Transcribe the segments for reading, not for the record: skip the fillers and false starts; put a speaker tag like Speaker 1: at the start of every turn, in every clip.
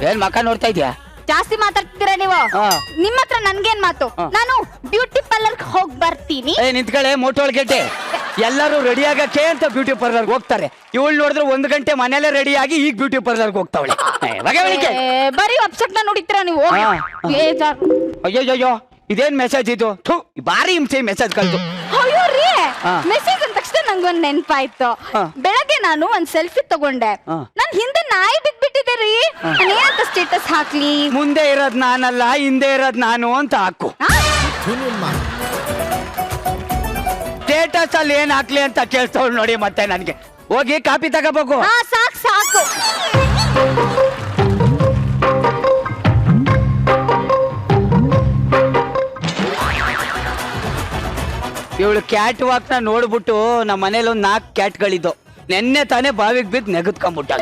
Speaker 1: ಏನ್ ಮಕ್ಕ ನೋಡ್ತಾ ಇದ್ಯಾ?
Speaker 2: ಜಾಸ್ತಿ ಮಾತಾಡ್ತಿದ್ದೀರಾ ನೀವು. ನಿಮ್ಮ ಹತ್ರ ನನ್ಗೇನ್ ಮಾತು? ನಾನು ಬ್ಯೂಟಿ ಪಾರ್ಲರ್ ಹೋಗಿ ಬರ್ತೀನಿ.
Speaker 1: ನಿಂತ್ಕಳೆ ಮೋಟೋಳ್ಗೆಡ್ಡೆ. ಎಲ್ಲರೂ ರೆಡಿ ಆಗಕ್ಕೆ ಅಂತ ಬ್ಯೂಟಿ ಪಾರ್ಲರ್ ಹೋಗ್ತಾರೆ. ಇವಳು ನೋಡಿದ್ರೆ 1 ಗಂಟೆ ಮನೇಲೆ ರೆಡಿ ಆಗಿ ಈಗ ಬ್ಯೂಟಿ ಪಾರ್ಲರ್ ಹೋಗ್ತಾವಳೆ.
Speaker 2: ಬರೀ ಅಪ್ಸೆಟ್ನ ನೋಡಿತ್ತೀರಾ ನೀವು?
Speaker 1: ಅಯ್ಯೋ ಇದೇನ್ ಮೆಸೇಜ್ ಇದು? ಬಾರಿ ಹಿಂಸೆ ಮೆಸೇಜ್ ಕಳ್ದು.
Speaker 2: ಅಯ್ಯೋ ರೀ, ಮೆಸೇಜ್ ಅಂದ ತಕ್ಷಣ ನಂಗೊಂದ್ ನೆನ್ಪಾಯ್ತು. ಬೆಳಗ್ಗೆ ನಾನು ಒಂದ್ ಸೆಲ್ಫಿ ತಗೊಂಡೆ. ನನ್ ಹಿಂದೆ ನಾಯಿ ಬಿದ್ಬಿಟ್ಟಿದೆ ರೀ. ಏನಂತ ಸ್ಟೇಟಸ್ ಹಾಕ್ಲಿ?
Speaker 1: ಮುಂದೆ ಇರೋದ್ ನಾನಲ್ಲ, ಹಿಂದೆ ಇರೋದ್ ನಾನು ಅಂತ ಹಾಕು. ಸ್ಟೇಟಸ್ ಅಲ್ಲಿ ಏನ್ ಹಾಕ್ಲಿ ಅಂತ ಕೇಳ್ತವಳು ನೋಡಿ. ಮತ್ತೆ ನನ್ಗೆ ಹೋಗಿ ಕಾಪಿ ತಗೋಬೇಕು.
Speaker 2: ಸಾಕು ಸಾಕು.
Speaker 1: ಇವಳು ಕ್ಯಾಟ್ ವಾಕ್ ನ ನೋಡ್ಬಿಟ್ಟು ನಮ್ಮ ಮನೇಲಿ ಒಂದ್ 4 ಕ್ಯಾಟ್ಗಳಿದ್ದು. ನೆನ್ನೆ ತಾನೇ ಬಾವಿಗೆ ಬಿದ್ದು ನೆಗದ್ಕೊಂಡ್ಬಿಟ್ಟ.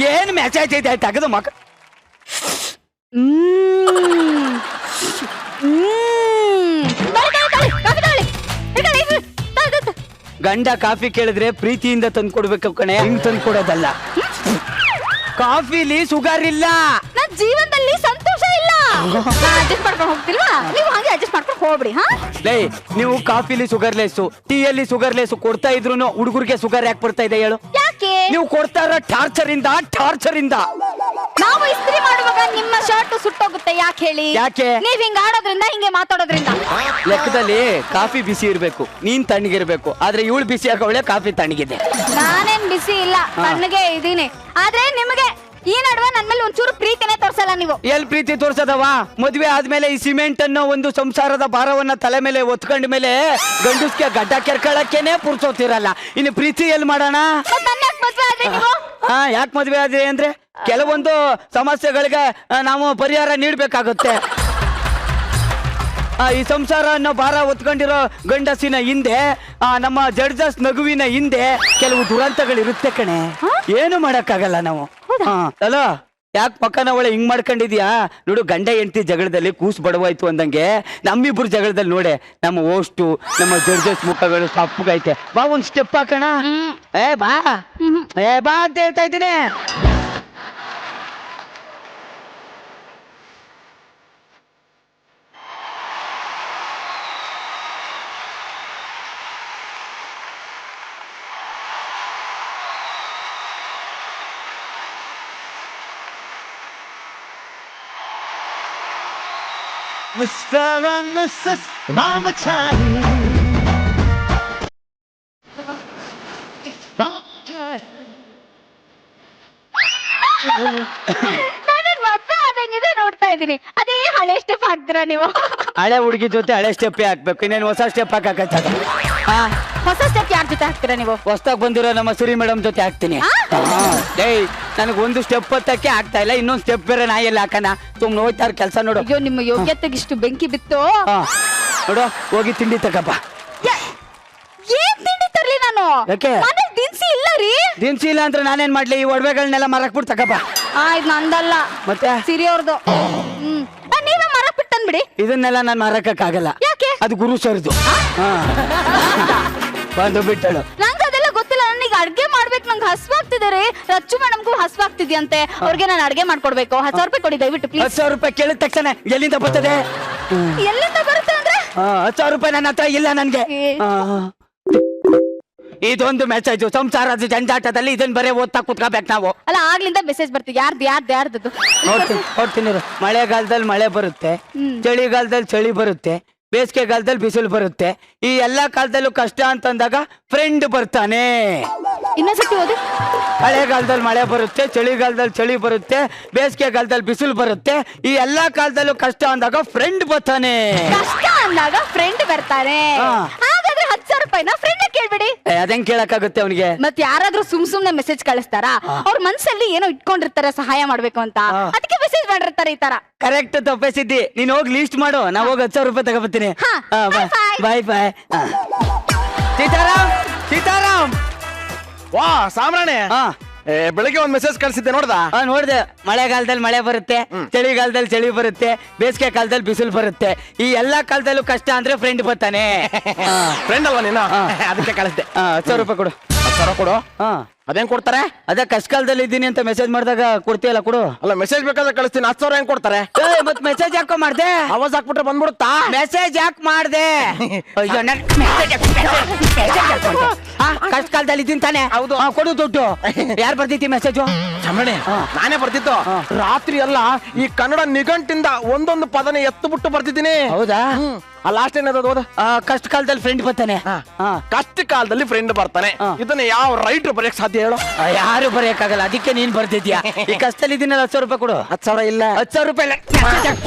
Speaker 1: ಏನ್ ಮೆಸೇಜ್ ಇದೆ ತೆಗೆದು ಮಕ್ಕ. ಗಂಡ ಕಾಫಿ ಕೇಳಿದ್ರೆ ಪ್ರೀತಿಯಿಂದ ತಂದ್ಕೊಡ್ಬೇಕು ಕಣೆ, ಹಿಂಗ್ ತಂದ್ಕೊಡೋದಲ್ಲ. ಕಾಫಿಲಿ ಶುಗರ್ ಇಲ್ಲ.
Speaker 2: ನನ್ ಜೀವನದಲ್ಲಿ ಸಂತೋಷ ಇಲ್ಲ. ಅಡ್ಜಸ್ಟ್ ಮಾಡ್ಕೊಂಡು ಹೋಗ್ತಿಲ್ವಾ? ನೀವು ಹಾಗೆ ಅಡ್ಜಸ್ಟ್ ಮಾಡ್ಕೊಂಡು ಹೋಗ್ಬಿಡಿ.
Speaker 1: ನೀವು ಕಾಫಿಲಿ ಶುಗರ್ ಲೆಸ್ಸು, ಟೀಯಲ್ಲಿ ಶುಗರ್ ಲೆಸ್ಸು ಕೊಡ್ತಾ ಇದ್ರು ಹುಡುಗರಿಗೆ ಶುಗರ್ ಯಾಕೆ ಬರ್ತಾ ಇದೆ ಹೇಳು?
Speaker 2: ಯಾಕೆ?
Speaker 1: ನೀವು ಕೊಡ್ತಾ ಇರೋ ಟಾರ್ಚರ್ ಇಂದ.
Speaker 2: ನಾವು ಇಸ್ತ್ರಿ ಮಾಡುವಾಗ ನಿಮ್ಮ ಶರ್ಟ್ ಸುಟ್ಟೋಗುತ್ತೆ. ಯಾಕೆ ಹೇಳಿ?
Speaker 1: ಯಾಕೆ?
Speaker 2: ನೀವ್ ಹಿಂಗ ಆಡೋದ್ರಿಂದ, ಹಿಂಗೆ ಮಾತಾಡೋದ್ರಿಂದ.
Speaker 1: ಲೆಕ್ಕದಲ್ಲಿ ಕಾಫಿ ಬಿಸಿ ಇರ್ಬೇಕು, ನೀನ್ ತಣ್ಣಗಿರ್ಬೇಕು. ಆದ್ರೆ ಇವಳು ಬಿಸಿ ಹಾಕೋಳೆ, ಕಾಫಿ ತಣ್ಣಗಿದೆ.
Speaker 2: ನಾನೇನ್ ಬಿಸಿ ಇಲ್ಲ, ತಣ್ಣಗೆ ಇದೀನಿ. ಆದ್ರೆ ನಿಮಗೆ ಈ ನಡುವೆ ನನ್ ಮೇಲೆ ಒಂಚೂರು ಪ್ರೀತಿನೇ ತೋರ್ಸಲ್ಲ ನೀವು.
Speaker 1: ಎಲ್ ಪ್ರೀತಿ ತೋರ್ಸದವ? ಮದ್ವೆ ಆದ್ಮೇಲೆ ಈ ಸಿಮೆಂಟ್ ಅನ್ನೋ ಒಂದು ಸಂಸಾರದ ಭಾರವನ್ನ ತಲೆ ಮೇಲೆ ಒತ್ಕೊಂಡ ಮೇಲೆ ಗಂಡಸ್ಗೆ ಗಡ್ಡ ಕೆರ್ಕೊಳ್ಳಕ್ಕೇನೆ ಪುರ್ಸೋತಿರಲ್ಲ. ಇನ್ನು ಪ್ರೀತಿ ಎಲ್ ಮಾಡೋಣ? ಯಾಕೆ ಮದ್ವೆ ಆದ್ರೆ ಅಂದ್ರೆ ಕೆಲವೊಂದು ಸಮಸ್ಯೆಗಳಿಗೆ ನಾವು ಪರಿಹಾರ ನೀಡ್ಬೇಕಾಗುತ್ತೆ. ಈ ಸಂಸಾರ ಅನ್ನೋ ಭಾರ ಹೊತ್ಕೊಂಡಿರೋ ಗಂಡಸಿನ ಹಿಂದೆ, ನಮ್ಮ ಜಡ್ಜಸ್ ನಗುವಿನ ಹಿಂದೆ ಕೆಲವು ದುರಂತಗಳಿರುತ್ತೆ ಕಣೆ. ಏನು ಮಾಡಕ್ಕಾಗಲ್ಲ ನಾವು. ಅಲೋ, ಯಾಕೆ ಪಕ್ಕನ ಒಳ್ಳೆ ಹಿಂಗ್ ಮಾಡ್ಕೊಂಡಿದ್ಯಾ ನೋಡು? ಗಂಡ ಹೆಂಡತಿ ಜಗಳದಲ್ಲಿ ಕೂಸು ಬಡವಾಯ್ತು ಅಂದಂಗೆ ನಮ್ಮಿಬ್ರು ಜಗಳದಲ್ಲಿ ನೋಡೆ ನಮ್ಮ ಓಸ್ಟು, ನಮ್ಮ ಜಡ್ಜಸ್ ಮುಖಗಳು ತಪ್ಪಗೈತೆ. ಬಾ ಒಂದ್ ಸ್ಟೆಪ್ ಹಾಕೋಣ. ಬಾ ಬಾ ಅಂತ ಹೇಳ್ತಾ ಇದ್ದೀನಿ.
Speaker 3: Mr. and Mrs. Mama Chan.
Speaker 2: ನೋಡ್ತಾ ಇದೀನಿ. ಅದೇ ಹಳೆ ಸ್ಟೆಪ್ ಹಾಕ್ತೀರಾ ನೀವು?
Speaker 1: ಹಳೆ ಹುಡುಗಿ ಜೊತೆ ಹಳೆ ಸ್ಟೆಪ್ ಹಾಕ್ಬೇಕು, ಇನ್ನೇನು ಹೊಸ ಸ್ಟೆಪ್ ಹಾಕಕ್ಕ?
Speaker 2: ಹೊಸ ಸ್ಟೆಪ್ ಯಾರ ಜೊತೆ ಹಾಕ್ತೀರಾ ನೀವು?
Speaker 1: ಹೊಸದಾಗಿ ಬಂದಿರೋ ನಮ್ಮ ಸಿರಿ ಮೇಡಮ್ ಜೊತೆ ಹಾಕ್ತೀನಿ. ನನಗೆ ಒಂದು ಸ್ಟೆಪ್ ಹತ್ತಕ್ಕೆ ಆಗ್ತಾ ಇಲ್ಲ, ಇನ್ನೊಂದು ಸ್ಟೆಪ್ ಬೇರೆ ನಾ ಎಲ್ಲ ಹಾಕಣ. ಸುಮ್ನೆ ಹೋಗ್ತಾರ ಕೆಲಸ ನೋಡು.
Speaker 2: ಅಯ್ಯೋ, ನಿಮ್ಮ ಯೋಗ್ಯತೆಗೆ ಇಷ್ಟು ಬೆಂಕಿ ಬಿತ್ತು.
Speaker 1: ನೋಡು, ಹೋಗಿ ತಿಂಡಿ ತಗಪ್ಪ.
Speaker 2: ಏನ್ ತಿಂಡಿ ತರ್ಲಿ ನಾನು? ದಿನಸಿ ಇಲ್ಲ ರೀ.
Speaker 1: ದಿನಸಿ ಇಲ್ಲ ಅಂದ್ರೆ ನಾನೇನ್ ಮಾಡ್ಲಿ? ಈ ಒಡವೆಗಳನ್ನೆಲ್ಲ ಮರಕ್ಬಿಟ್ಟು ತಗಪ್ಪ.
Speaker 2: ಇದು ನಂದಲ್ಲ,
Speaker 1: ಮತ್ತೆ
Speaker 2: ಸಿರಿ ಅವ್ರದ್ದು. ನೀವೇ ಮರಕ್ ಬಿಟ್ಟನ್ ಬಿಡಿ.
Speaker 1: ಇದನ್ನೆಲ್ಲ ನಾನು ಮರಕ್ಕಾಗಲ್ಲ.
Speaker 2: ಯಾಕೆ?
Speaker 1: ಅದು ಗುರು ಸರ್ದು. ಬಂದು ಬಿಟ್ಟಳು.
Speaker 2: ನಂಗೆ ಅದೆಲ್ಲ ಗೊತ್ತಿಲ್ಲ. ನನಗೆ ಅಡ್ಗೆ ಮಾಡ್ಬೇಕು, ನಂಗೆ ಹಸ್ವಾಗ್ತಿದೆ ರೀ. ರಚ್ಚು ಮೇಡಮ್ಗೂ ಹಸ್ವಾಗ್ತಿದ್ಯಂತೆ. ಅವ್ರಿಗೆ ನಾನು ಅಡ್ಗೆ ಮಾಡ್ಕೊಡ್ಬೇಕು. 10,000 ರೂಪಾಯಿ ಕೊಡಿ ದಯವಿಟ್ಟು ಪ್ಲೀಸ್.
Speaker 1: 10,000 ರೂಪಾಯಿ ಕೇಳಿದ ತಕ್ಷಣ ಎಲ್ಲಿಂದ ಬರ್ತದೆ?
Speaker 2: ಎಲ್ಲಿಂದ ಬರುತ್ತೆ ಅಂದ್ರೆ
Speaker 1: 10,000 ರೂಪಾಯಿ ನನ್ನ ಹತ್ರ ಇಲ್ಲ ನನ್ಗೆ. ಇದೊಂದು ಮೆಸೇಜ್. ಸಂಸಾರದ ಜಂಜಾಟದಲ್ಲಿ ಇದನ್ನ ಬರೇ ಓದ್ತಾ ಕುತ್ಕೋಬೇಕು ನಾವು.
Speaker 2: ಅಲ್ಲ, ಆಗ್ಲಿಂದ ಮೆಸೇಜ್ ಬರ್ತೀವಿ. ಯಾರ್ದು
Speaker 1: ನೋಡ್ತೀನಿ. ಮಳೆಗಾಲದಲ್ಲಿ ಮಳೆ ಬರುತ್ತೆ, ಚಳಿಗಾಲದಲ್ಲಿ ಚಳಿ ಬರುತ್ತೆ, ಬೇಸಿಗೆಗಾಲದಲ್ಲಿ ಬಿಸಿಲು ಬರುತ್ತೆ. ಈ ಎಲ್ಲಾ ಕಾಲದಲ್ಲೂ ಕಷ್ಟ ಅಂತಂದಾಗ ಫ್ರೆಂಡ್ ಬರ್ತಾನೆ.
Speaker 2: ಇನ್ನೊಂದ್ಸತಿ ಓದಿ.
Speaker 1: ಮಳೆಗಾಲದಲ್ಲಿ ಮಳೆ ಬರುತ್ತೆ, ಚಳಿಗಾಲದಲ್ಲಿ ಚಳಿ ಬರುತ್ತೆ, ಬೇಸಿಗೆಗಾಲದಲ್ಲಿ ಬಿಸಿಲು ಬರುತ್ತೆ. ಈ ಎಲ್ಲಾ ಕಾಲದಲ್ಲೂ ಕಷ್ಟ ಅಂದಾಗ ಫ್ರೆಂಡ್ ಬರ್ತಾನೆ.
Speaker 2: ಕಷ್ಟ ಅಂದಾಗ ಫ್ರೆಂಡ್ ಬರ್ತಾನೆ. ಹಾಗಾದ್ರೆ 10,000 ರೂಪಾಯಿನ ಫ್ರೆಂಡ್ ಕೇಳ್ಬಿಡಿ.
Speaker 1: ಅದೇನ್ ಕೇಳಕ್ಕಾಗುತ್ತೆ ಅವನಿಗೆ?
Speaker 2: ಮತ್ ಯಾರಾದ್ರೂ ಸುಮ್ನೆ ಮೆಸೇಜ್ ಕಳಿಸ್ತಾರ? ಅವ್ರ ಮನ್ಸಲ್ಲಿ ಏನೋ ಇಟ್ಕೊಂಡಿರ್ತಾರೆ ಸಹಾಯ ಮಾಡ್ಬೇಕು ಅಂತ, ಅದಕ್ಕೆ ಮೆಸೇಜ್ ಮಾಡಿರ್ತಾರೆ ಈ ತರ.
Speaker 1: ಕರೆಕ್ಟ್ ತಪ್ಪಿಸಿದ್ದಿ. ನೀನ್ ಹೋಗಿ ಲೀಸ್ಟ್ ಮಾಡು, ನಾ ಹೋಗಿ 10,000 ರೂಪಾಯಿ ತಗೋಬರ್ತೀನಿ. ಬಾಯ್. ಸೀತಾರಾಮ್.
Speaker 4: ವಾ ಸಾಮ್ರಾಣೆ, ಬೆಳಿಗ್ಗೆ ಒಂದ್ ಮೆಸೇಜ್ ಕಳ್ಸಿದ್ದೆ ನೋಡ್ದ?
Speaker 1: ನೋಡ್ದೆ. ಮಳೆಗಾಲದಲ್ಲಿ ಮಳೆ ಬರುತ್ತೆ, ಚಳಿಗಾಲದಲ್ಲಿ ಚಳಿ ಬರುತ್ತೆ, ಬೇಸಿಗೆ ಕಾಲದಲ್ಲಿ ಬಿಸಿಲು ಬರುತ್ತೆ. ಈ ಎಲ್ಲಾ ಕಾಲದಲ್ಲೂ ಕಷ್ಟ ಅಂದ್ರೆ ಫ್ರೆಂಡ್ ಬರ್ತಾನೆ.
Speaker 4: ಫ್ರೆಂಡ್ ಅಲ್ವಾ ನೀನು? ಅದಕ್ಕೆ ಕಳಿಸ್ದೆ.
Speaker 1: 10,000 ರೂಪಾಯಿ ಕೊಡು.
Speaker 4: 10,000 ಕೊಡು. ಅದೇನ್ ಕೊಡ್ತಾರೆ?
Speaker 1: ಅದೇ ಕಷ್ಟ ಕಾಲದಲ್ಲಿ ಇದ್ದೀನಿ ಅಂತ ಮೆಸೇಜ್ ಮಾಡಿದಾಗ ಕೊಡ್ತೀಯಲ್ಲ, ಕೊಡು.
Speaker 4: ಅಲ್ಲ ಮೆಸೇಜ್ ಬೇಕಾದ್ರೆ ಕಳಿಸ್ತೀನಿ. 10,000 ಹೆಂಗ್ ಕೊಡ್ತಾರೆ?
Speaker 1: ಮತ್ ಮೆಸೇಜ್ ಯಾಕೋ ಮಾಡ್ದೆ?
Speaker 4: ಆವಾಜ್ ಹಾಕ್ಬಿಟ್ರೆ ಬಂದ್ಬಿಡುತ್ತಾ?
Speaker 1: ಮೆಸೇಜ್ ಯಾಕೆ ಮಾಡ್ದೆ? ಕಷ್ಟ ಕಾಲದಲ್ಲಿ ಇದ್ದೀನಿ ತಾನೆ?
Speaker 4: ಹೌದು.
Speaker 1: ಕೊಡು ದುಡ್ಡು. ಯಾರು ಬರ್ತಿತಿ ಮೆಸೇಜು?
Speaker 4: ಚಮಣೆ ನಾನೇ ಬರ್ತಿದ್ದು. ರಾತ್ರಿ ಎಲ್ಲ ಈ ಕನ್ನಡ ನಿಘಂಟಿಂದ ಒಂದೊಂದು ಪದನೆ ಎತ್ತು ಬಿಟ್ಟು ಬರ್ತಿದ್ದೀನಿ.
Speaker 1: ಹೌದಾ?
Speaker 4: ಆ ಲಾಸ್ಟ್ ಏನದ ಓದ?
Speaker 1: ಕಷ್ಟ ಕಾಲದಲ್ಲಿ ಫ್ರೆಂಡ್ ಬರ್ತಾನೆ.
Speaker 4: ಕಷ್ಟ ಕಾಲದಲ್ಲಿ ಫ್ರೆಂಡ್ ಬರ್ತಾನೆ. ಇದನ್ನ ಯಾವ ರೈಟರ್ ಬರೆಯಕ್ ಸಾಧ್ಯ ಹೇಳು?
Speaker 1: ಯಾರು ಬರೆಯಕ್ಕಾಗಲ್ಲ. ಅದಕ್ಕೆ ನೀನ್ ಬರ್ತಿದ್ಯಾ. ಈ ಕಷ್ಟದಲ್ಲಿ ಇದೀನಲ್ಲ, 10,000 ರೂಪಾಯಿ ಕೊಡು.
Speaker 4: 10,000 ಇಲ್ಲ.
Speaker 1: 10,000 ರೂಪಾಯಿ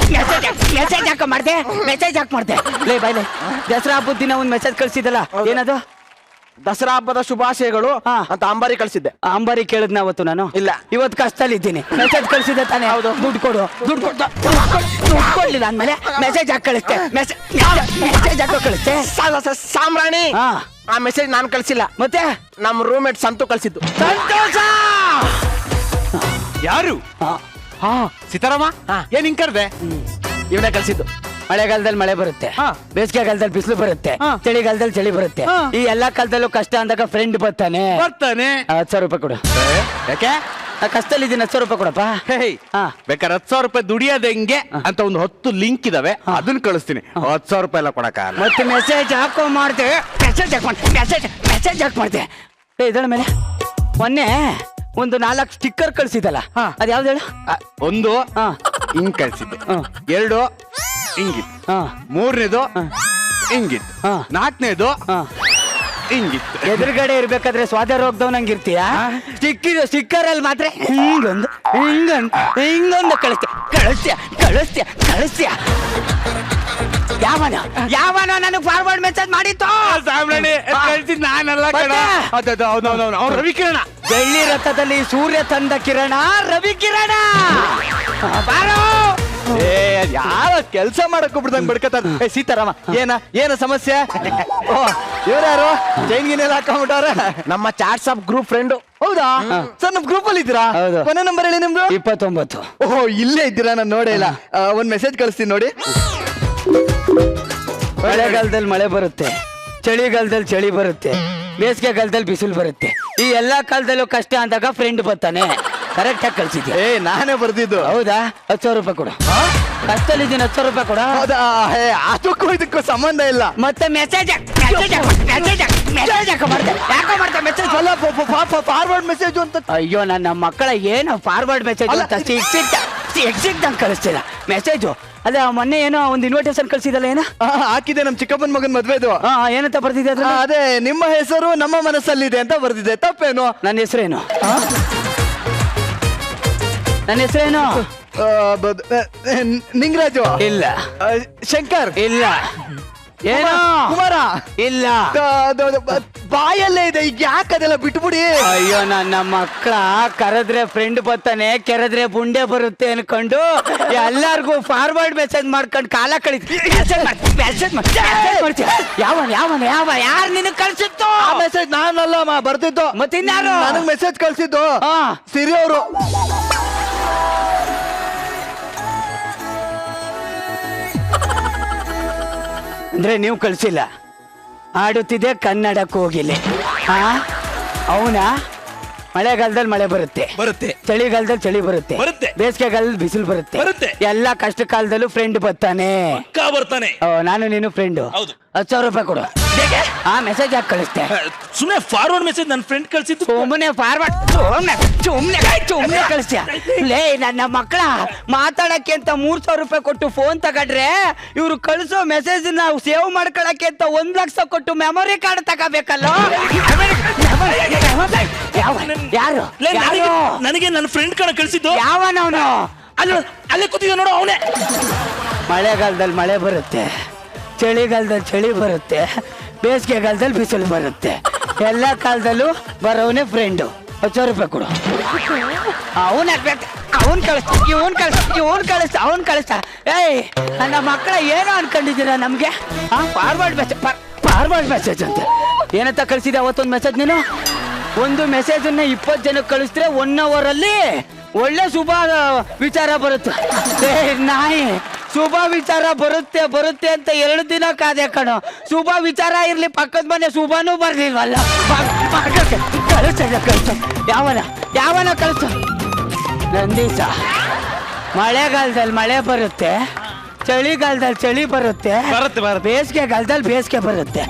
Speaker 1: ಮೆಸೇಜ್ ಯಾಕೆ ಮಾಡ್ದೆ? ಮೆಸೇಜ್ ಯಾಕೆ ಮಾಡ್ದೆ? ಲೇ ಬಾಯ್ಲೆ, ದಸರಾ ಹಬ್ಬದ ದಿನ ಒಂದ್ ಮೆಸೇಜ್ ಕಳ್ಸಿದಲ್ಲ, ಏನದು?
Speaker 4: ದಸರಾ ಹಬ್ಬದ ಶುಭಾಶಯಗಳು ಅಂತ ಅಂಬಾರಿ ಕಳ್ಸಿದ್ದೆ.
Speaker 1: ಅಂಬಾರಿ ಕೇಳಿದ್ನ ಅವತ್ತು ನಾನು?
Speaker 4: ಇಲ್ಲ.
Speaker 1: ಇವತ್ತು ಕಷ್ಟದಲ್ಲಿ ಇದ್ದೀನಿ. ಮೆಸೇಜ್ ಕಳ್ಸಿದ್ದೆ ತಾನೆ? ಹೌದು. ದುಡ್ಡು ಕೊಡು. ದುಡ್ಡು ಕೊಡ್ಲಿಲ್ಲ ಅಂದ್ಮೇಲೆ ಮೆಸೇಜ್ ಹಾಕಿ ಕಳಿಸ್ತೆ. ಮೆಸೇಜ್ ಹಾಕೋ ಕಳಿಸ್ತೆ.
Speaker 4: ಸಾಮ್ರಾಣಿ, ಆ ಮೆಸೇಜ್ ನಾನು ಕಳ್ಸಿಲ್ಲ.
Speaker 1: ಮತ್ತೆ
Speaker 4: ನಮ್ ರೂಮ್ಮೇಟ್ ಸಂತು ಕಳ್ಸಿದ್ದು.
Speaker 1: ಸಂತೋಷ.
Speaker 3: ಯಾರು? ಸೀತಾರಾಮ, ಏನ್ ಹಿಂಗ್ ಕರ್ದೆ?
Speaker 4: ಇವನೇ ಕಳ್ಸಿದ್ದು.
Speaker 1: ಮಳೆಗಾಲದಲ್ಲಿ ಮಳೆ ಬರುತ್ತೆ, ಬೇಸಿಗೆ ಕಾಲದಲ್ಲಿ ಬಿಸಿಲು ಬರುತ್ತೆ, ಚಳಿಗಾಲದಲ್ಲಿ ಚಳಿ ಬರುತ್ತೆ. ಈ ಎಲ್ಲಾ ಕಾಲದಲ್ಲೂ ಕಷ್ಟ ಅಂದಾಗ ಫ್ರೆಂಡ್ ಬರ್ತಾನೆ. 10,000 ರೂಪಾಯಿ ಕೊಡು.
Speaker 3: ಯಾಕೆ?
Speaker 1: ಕಷ್ಟದಲ್ಲಿ ಇದೀನಿ. 10,000 ರೂಪಾಯಿ ಕೊಡಪ್ಪ.
Speaker 3: ಬೇಕಾದ್ರೆ 10,000 ರೂಪಾಯಿ ದುಡಿಯೋದು ಹೆಂಗೆ ಅಂತ ಒಂದು 10 ಲಿಂಕ್ ಇದಾವೆ, ಅದನ್ನ ಕಳಿಸ್ತೀನಿ. 10,000 ರೂಪಾಯಿ ಎಲ್ಲ ಕೊಡಕ್ಕಾಗಲ್ಲ.
Speaker 1: ಮತ್ತೆ ಮೆಸೇಜ್ ಹಾಕೋ ಮಾಡ್ದೆ. ಮೆಸೇಜ್ ಹಾಕಿ ಮಾಡ್ದೆ. ಇದಳ ಮೇಲೆ ಮೊನ್ನೆ ಒಂದು 4 ಸ್ಟಿಕ್ಕರ್ ಕಳ್ಸಿದಲ್ಲ, ಅದ್ ಯಾವ್ದು ಹೇಳು?
Speaker 3: ಒಂದು ಹಿಂಗ್ ಕಳ್ಸಿದ್ದೆ, 2 ಹಿಂಗಿತ್ತು, 3ನೇದು ಹಿಂಗಿತ್ತು, 4ನೇದು ಹಿಂಗಿತ್ತು.
Speaker 1: ಎದುರುಗಡೆ ಇರ್ಬೇಕಾದ್ರೆ ಸ್ವಾದ ರೋಗದವನಂಗಿರ್ತೀಯ. ಸ್ಟಿಕ್ಕರ್ ಅಲ್ಲಿ ಮಾತ್ರ ಹಿಂಗೊಂದು ಕಳಿಸ್ತೀಯ. ಯಾವನೋ ನನಗೆ ಫಾರ್ವರ್ಡ್ ಮೆಸೇಜ್ ಮಾಡಿತ್ತು.
Speaker 3: ಕಳ್ಸಿದ್ ನಾನಲ್ಲ ಕಣ. ಅವ್ನು ರವಿಕಿರಣ.
Speaker 1: ಬೆಳ್ಳಿ ರಥದಲ್ಲಿ ಸೂರ್ಯ ತಂದ ಕಿರಣ ರವಿಕಿರಣ. ಬಾರೋ.
Speaker 4: ಯಾರ ಕೆಲ್ಸ ಮಾಡಕ್ ಬಿಡ್ದಂಗ್ ಬಡ್ಕತಾರ. ಸೀತಾರಾಮ, ಏನ ಸಮಸ್ಯೆ? ಇವ್ರ್ಯಾರು ಚೈನ್ಗಿನೆಲ್ಲ ಹಾಕೊಂಡ್ಬಿಟ್ಟಾರ? ನಮ್ಮ ಚಾಟ್ಸಾಪ್ ಗ್ರೂಪ್ ಫ್ರೆಂಡ್. ಹೌದಾ ಸರ್? ನಮ್ ಗ್ರೂಪ್ ಅಲ್ಲಿ ಇದ್ದೀರಾ? ಕೊನೆ ನಂಬರ್ ಹೇಳಿ ನಿಮ್ದು.
Speaker 1: 29.
Speaker 4: ಓಹೋ, ಇಲ್ಲೇ ಇದ್ದೀರಾ? ನಾನು ನೋಡೇ ಇಲ್ಲ. ಒಂದ್ ಮೆಸೇಜ್ ಕಳಿಸ್ತೀನಿ ನೋಡಿ.
Speaker 1: ಮಳೆಗಾಲದಲ್ಲಿ ಮಳೆ ಬರುತ್ತೆ, ಚಳಿಗಾಲದಲ್ಲಿ ಚಳಿ ಬರುತ್ತೆ, ಬೇಸಿಗೆ ಕಾಲದಲ್ಲಿ ಬಿಸಿಲು ಬರುತ್ತೆ. ಈ ಎಲ್ಲಾ ಕಾಲದಲ್ಲೂ ಕಷ್ಟ ಅಂದಾಗ ಫ್ರೆಂಡ್ ಬರ್ತಾನೆ. ಕರೆಕ್ಟ್ ಆಗಿ ಕಳ್ಸಿದ್ಯಾ?
Speaker 4: ನಾನೇ ಬರ್ದಿದ್ದು.
Speaker 1: ಹೌದಾ? 10,000 ರೂಪಾಯಿ ಕೊಡು. ಕಷ್ಟದಲ್ಲಿ ಇದೀನಿ. 10,000 ರೂಪಾಯಿ ಕೊಡ.
Speaker 4: ಅದಕ್ಕೂ ಇದಕ್ಕೂ ಸಂಬಂಧ ಇಲ್ಲ.
Speaker 1: ಮತ್ತೆ ಮೆಸೇಜ್
Speaker 4: ಫಾರ್ವರ್ಡ್ ಮೆಸೇಜ್ ಅಂತ.
Speaker 1: ಅಯ್ಯೋ, ನನ್ನ ಮಕ್ಕಳ ಏನು ಫಾರ್ವರ್ಡ್ ಮೆಸೇಜ್ ಅಂತ ಸಿಕ್ದಂಗ್ ಕಳಿಸ್ತೀರ ಮೆಸೇಜು. ಅದೇ ಮೊನ್ನೆ ಏನೋ ಒಂದು ಇನ್ವಿಟೇಷನ್ ಕಳ್ಸಿದಲ್ಲ, ಏನೋ
Speaker 4: ಹಾಕಿದೆ. ನಮ್ ಚಿಕ್ಕಪ್ಪನ ಮಗನ್ ಮದ್ವೆದು.
Speaker 1: ಏನಂತ ಬರ್ತಿದೆ ಅದ್ರ?
Speaker 4: ಅದೇ ನಿಮ್ಮ ಹೆಸರು ನಮ್ಮ ಮನಸ್ಸಲ್ಲಿದೆ ಅಂತ ಬರ್ದಿದೆ. ತಪ್ಪೇನು?
Speaker 1: ನನ್ನ ಹೆಸರೇನು? ನನ್ನ ಹೆಸರೇನು?
Speaker 4: ನಿಂಗರಾಜು
Speaker 1: ಇಲ್ಲ.
Speaker 4: ಶಂಕರ್
Speaker 1: ಇಲ್ಲ. ಏನೋ
Speaker 4: ಕುಮಾರ
Speaker 1: ಇಲ್ಲ.
Speaker 4: ಬಾಯಲ್ಲೇ ಇದೆ. ಈಗ ಯಾಕೆ ಅದೆಲ್ಲ ಬಿಟ್ಬಿಡಿ.
Speaker 1: ಅಯ್ಯೋ, ನನ್ನ ಮಕ್ಕಳ ಕರೆದ್ರೆ ಫ್ರೆಂಡ್ ಬರ್ತಾನೆ, ಕೆರೆದ್ರೆ ಬುಂಡೆ ಬರುತ್ತೆ ಅನ್ಕೊಂಡು ಎಲ್ಲಾರ್ಗು ಫಾರ್ವರ್ಡ್ ಮೆಸೇಜ್ ಮಾಡ್ಕೊಂಡು ಕಾಲ ಕಳಿತೀವಿ. ಯಾರು ನಿನಗ್ ಕಳ್ಸಿತ್ತು?
Speaker 4: ಆ ಮೆಸೇಜ್ ನಾನಲ್ಲ ಬರ್ತಿದ್ದು.
Speaker 1: ಮತ್ತಿನ್ಯಾರು?
Speaker 4: ನನಗ್ ಮೆಸೇಜ್ ಕಳ್ಸಿದ್ದು ಸಿರಿ ಅವರು.
Speaker 1: ಅಂದ್ರೆ ನೀವು ಕಳ್ಸಿಲ್ಲ. ಆಡುತ್ತಿದೆ ಕನ್ನಡ ಕೋಗಿಲೆ. ಅವನಾ? ಮಳೆಗಾಲದಲ್ಲಿ ಮಳೆ ಬರುತ್ತೆ, ಚಳಿಗಾಲದಲ್ಲಿ ಚಳಿ ಬರುತ್ತೆ, ಬೇಸಿಗೆಗಾಲದಲ್ಲಿ ಬಿಸಿಲು ಬರುತ್ತೆ, ಎಲ್ಲಾ ಕಷ್ಟ ಕಾಲದಲ್ಲೂ ಫ್ರೆಂಡ್ ಬರ್ತಾನೆ. ನಾನು ನೀನು ಫ್ರೆಂಡು. 10,000 ರೂಪಾಯಿ ಕೊಡು. ಮೆಸೇಜ್ ಹಾಕಿ ಕಳಿಸ್ತೆ.
Speaker 3: ಸುಮ್ಮನೆ ಫಾರ್ವರ್ಡ್ ಮೆಸೇಜ್ ನನ್ನ ಫ್ರೆಂಡ್ ಕಳ್ಸಿದ್ದು.
Speaker 1: ಸುಮ್ಮನೆ ಫಾರ್ವರ್ಡ್ ಸುಮ್ಮನೆ ಕಳಿಸ್ತೀಯ? ಲೇ, ನನ್ನ ಮಕ್ಕಳ ಮಾತಾಡಕ್ಕೆ ಅಂತ 3,000 ರೂಪಾಯಿ ಕೊಟ್ಟು ಫೋನ್ ತಗೊಂಡ್ರೆ ಇವ್ರು ಕಳಿಸೋ ಮೆಸೇಜ್ ನಾವು ಸೇವ್ ಮಾಡ್ಕೊಳಕ್ಕೆ ಅಂತ 1 ಲಕ್ಷ ಕೊಟ್ಟು ಮೆಮೊರಿ ಕಾರ್ಡ್ ತಗೋಬೇಕಲ್ಲ. ಯಾರು?
Speaker 3: ನನಗೆ ನನ್ನ ಫ್ರೆಂಡ್ ಕಣ ಕಳ್ಸಿದ್ದು.
Speaker 1: ಯಾವನವನು?
Speaker 3: ಅಲ್ಲೇ ಕೂತಿದ್ದ ನೋಡು, ಅವನೇ.
Speaker 1: ಮಳೆಗಾಲದಲ್ಲಿ ಮಳೆ ಬರುತ್ತೆ, ಚಳಿಗಾಲದಲ್ಲಿ ಚಳಿ ಬರುತ್ತೆ, ಬೇಸಿಗೆಗಾಲದಲ್ಲಿ ಬಿಸಿಲು ಬರುತ್ತೆ, ಎಲ್ಲ ಕಾಲದಲ್ಲೂ ಬರೋವನೇ ಫ್ರೆಂಡು. 10,000 ರೂಪಾಯಿ ಕೊಡು. ಅವನ್ ಕಳಿಸ್ತಾ. ಏಯ್, ನನ್ನ ಮಕ್ಕಳ ಏನೋ ಅನ್ಕೊಂಡಿದ್ದೀರಾ ನಮ್ಗೆ? ಫಾರ್ವರ್ಡ್ ಮೆಸೇಜ್ ಅಂತ ಏನಂತ ಕಳ್ಸಿದೆ ಅವತ್ತೊಂದು ಮೆಸೇಜ್ ನೀನು? ಒಂದು ಮೆಸೇಜ್ ಅನ್ನ 20 ಜನಕ್ಕೆ ಕಳಿಸಿದ್ರೆ 1 hour ಅಲ್ಲಿ ಒಳ್ಳೆ ಶುಭ ವಿಚಾರ ಬರುತ್ತೆ. ನಾಯಿ ಶುಭ ವಿಚಾರ ಬರುತ್ತೆ ಬರುತ್ತೆ ಅಂತ 2 ದಿನ ಕಾದೆ ಕಣೋ. ಶುಭ ವಿಚಾರ ಇರ್ಲಿ, ಪಕ್ಕದ ಮನೆ ಶುಭನೂ ಬರ್ಲಿಲ್ವಲ್ಲ. ಕಳಿಸ ಯಾವನ ಕಳಿಸ. ನಂದೀಸ, ಮಳೆಗಾಲದಲ್ಲಿ ಮಳೆ ಬರುತ್ತೆ, ಚಳಿಗಾಲದಲ್ಲಿ ಚಳಿ ಬರುತ್ತೆ, ಬೇಸಿಗೆಗಾಲದಲ್ಲಿ ಬೇಸಿಗೆ ಬರುತ್ತೆ.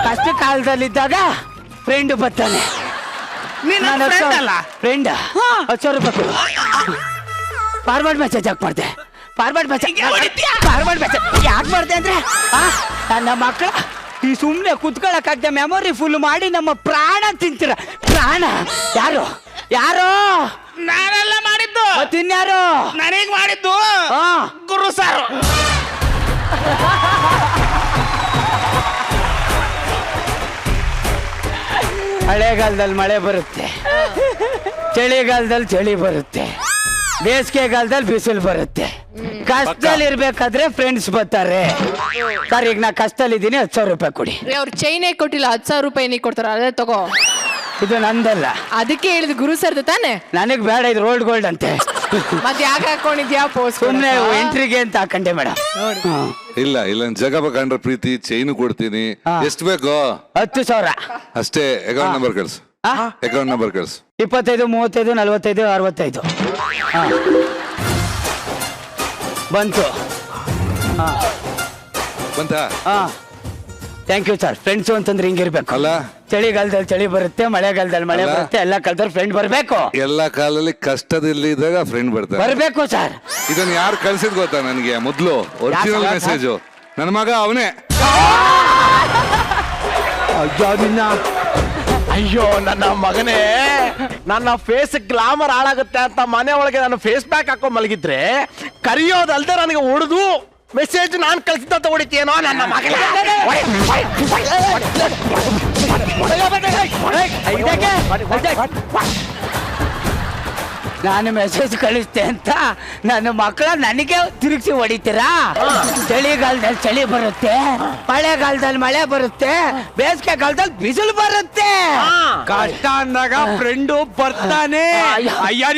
Speaker 1: ಕಷ್ಟ ಕಾಲದಲ್ಲಿದ್ದಾಗ ಫ್ರೆಂಡ್ ಬರ್ತಾನೆ. ಫ್ರೆಂಡ್ 10 ರೂಪಾಯಿ ಕೊಡು. ಫಾರ್ವರ್ಡ್ ಮೆಸೇಜ್ ಯಾಕೆ ಮಾಡ್ದೆ? ಫಾರ್ವರ್ಡ್ ಮೆಸೇಜ್ ಯಾಕೆ ಮಾಡ್ದೆ ಅಂದ್ರೆ ನನ್ನ ಮಕ್ಕಳ ಈ ಸುಮ್ಮನೆ ಕುತ್ಕೊಳ್ಳೋಕ್ಕಾಗ್ದೆ ಮೆಮೊರಿ ಫುಲ್ ಮಾಡಿ ನಮ್ಮ ಪ್ರಾಣ ತಿಂತೀರ. ಪ್ರಾಣ ಯಾರು ಯಾರು?
Speaker 3: ನಾನೆಲ್ಲ ಮಾಡಿದ್ದು
Speaker 1: ಮತ್ತಿನ್ಯಾರು?
Speaker 3: ನನಗ್ ಮಾಡಿದ್ದು ಗುರು ಸರ್.
Speaker 1: ಮಳೆಗಾಲದಲ್ಲಿ ಮಳೆ ಬರುತ್ತೆ, ಚಳಿಗಾಲದಲ್ಲಿ ಚಳಿ ಬರುತ್ತೆ, ಬೇಸಿಗೆಗಾಲದಲ್ಲಿ ಬಿಸಿಲು ಬರುತ್ತೆ. ಕಷ್ಟದಲ್ಲಿ ಇರ್ಬೇಕಾದ್ರೆ ಫ್ರೆಂಡ್ಸ್ ಬರ್ತಾರೆ. ಸರ್ ಈಗ ನಾ ಕಷ್ಟದಲ್ಲಿದ್ದೀನಿ, 10,000 ರೂಪಾಯಿ ಕೊಡಿ.
Speaker 5: ಅವ್ರು ಚೈನೇ ಕೊಟ್ಟಿಲ್ಲ, 10,000 ರೂಪಾಯಿ ನೀ ಕೊಡ್ತಾರ, ಅದೇ ತಗೋ.
Speaker 1: ಇದು ನಂದಲ್ಲ.
Speaker 5: ಅದಕ್ಕೆ ಹೇಳಿದ್ ಗುರು ಸರ್ದು ತಾನೆ.
Speaker 1: ನನಗ್ ಬೇಡ, ಇದು ರೋಲ್ಡ್ ಗೋಲ್ಡ್ ಅಂತೆ.
Speaker 5: ಮತ್ತೆ ಯಾಕೆ ಹಾಕೊಂಡಿದ್ಯಾ ಪೋಸ್ಟ್?
Speaker 1: ಸುಮ್ನೆ ಎಂಟ್ರಿಗೆ ಅಂತ ಹಾಕಂಡೆ ಮೇಡಮ್.
Speaker 6: ಇಲ್ಲ ಜಗಬ ಕಂಡ್ರೆ ಪ್ರೀತಿ ಚೈನು ಕೊಡ್ತೀನಿ. ಎಷ್ಟು ಬೇಕು?
Speaker 1: 10,000
Speaker 6: ಅಷ್ಟೇ. ಅಕೌಂಟ್ ನಂಬರ್ ಕಳ್ಸು. ಅಕೌಂಟ್ ನಂಬರ್ ಕಳ್ಸು.
Speaker 1: 25 35 45 65. ಬಂತು.
Speaker 6: ಬಂತಾ?
Speaker 1: Thank you sir. ಫ್ರೆಂಡ್ಸು ಅಂತಂದ್ರೆ ಹಿಂಗಿರ್ಬೇಕು
Speaker 6: ಅಲ್ಲ.
Speaker 1: ಚಳಿಗಾಲದಲ್ಲಿ ಚಳಿ ಬರುತ್ತೆ, ಮಳೆಗಾಲದಲ್ಲಿ ಮಳೆ ಬರುತ್ತೆ, ಎಲ್ಲ ಕಾಲದಲ್ಲಿ ಫ್ರೆಂಡ್ ಬರ್ಬೇಕು.
Speaker 6: ಎಲ್ಲ ಕಾಲದಲ್ಲಿ ಕಷ್ಟದಲ್ಲಿ ಇದ್ದಾಗ ಫ್ರೆಂಡ್ ಬರ್ತಾರೆ.
Speaker 1: ಬರ್ಬೇಕು ಸರ್.
Speaker 6: ಇದನ್ನ ಯಾರು ಕಳ್ಸಿದ್ ಗೊತ್ತಾ ನನಗೆ? ಮೊದ್ಲು ಒರಿಜಿನಲ್ ಮೆಸೇಜ್ ನನ್ನ ಮಗ ಅವನೇ.
Speaker 4: ಅಯ್ಯೋ ನನ್ನ ಮಗನೇ, ನನ್ನ ಫೇಸ್ ಗ್ಲಾಮರ್ ಹಾಳಾಗುತ್ತೆ ಅಂತ ಮನೆ ಒಳಗೆ ನಾನು ಫೇಸ್ ಪ್ಯಾಕ್ ಹಾಕೊಂಡ್ ಮಲಗಿದ್ರೆ ಕರಿಯೋದಲ್ದೆ ನನಗೆ ಹೊಡೆದು ಮೆಸೇಜ್ ನಾನು ಕಳ್ಸಿದ್ದ ಹೊಡಿತೀನೋ ನನ್ನ ಮಗನೇ.
Speaker 1: ನಾನು ಮೆಸೇಜ್ ಕಳಿಸ್ತೆ ಅಂತ ನನ್ನ ಮಕ್ಕಳ ನನಗೆ ತಿರುಗಿಸಿ ಹೊಡಿತೀರಾ? ಚಳಿಗಾಲದಲ್ಲಿ ಚಳಿ ಬರುತ್ತೆ, ಮಳೆಗಾಲದಲ್ಲಿ ಮಳೆ ಬರುತ್ತೆ, ಬೇಸಿಗೆಗಾಲದಲ್ಲಿ ಬಿಸಿಲು ಬರುತ್ತೆ.
Speaker 3: ಕಷ್ಟ ಅಂದಾಗ ಫ್ರೆಂಡು ಬರ್ತಾನೆ. ಅಯ್ಯ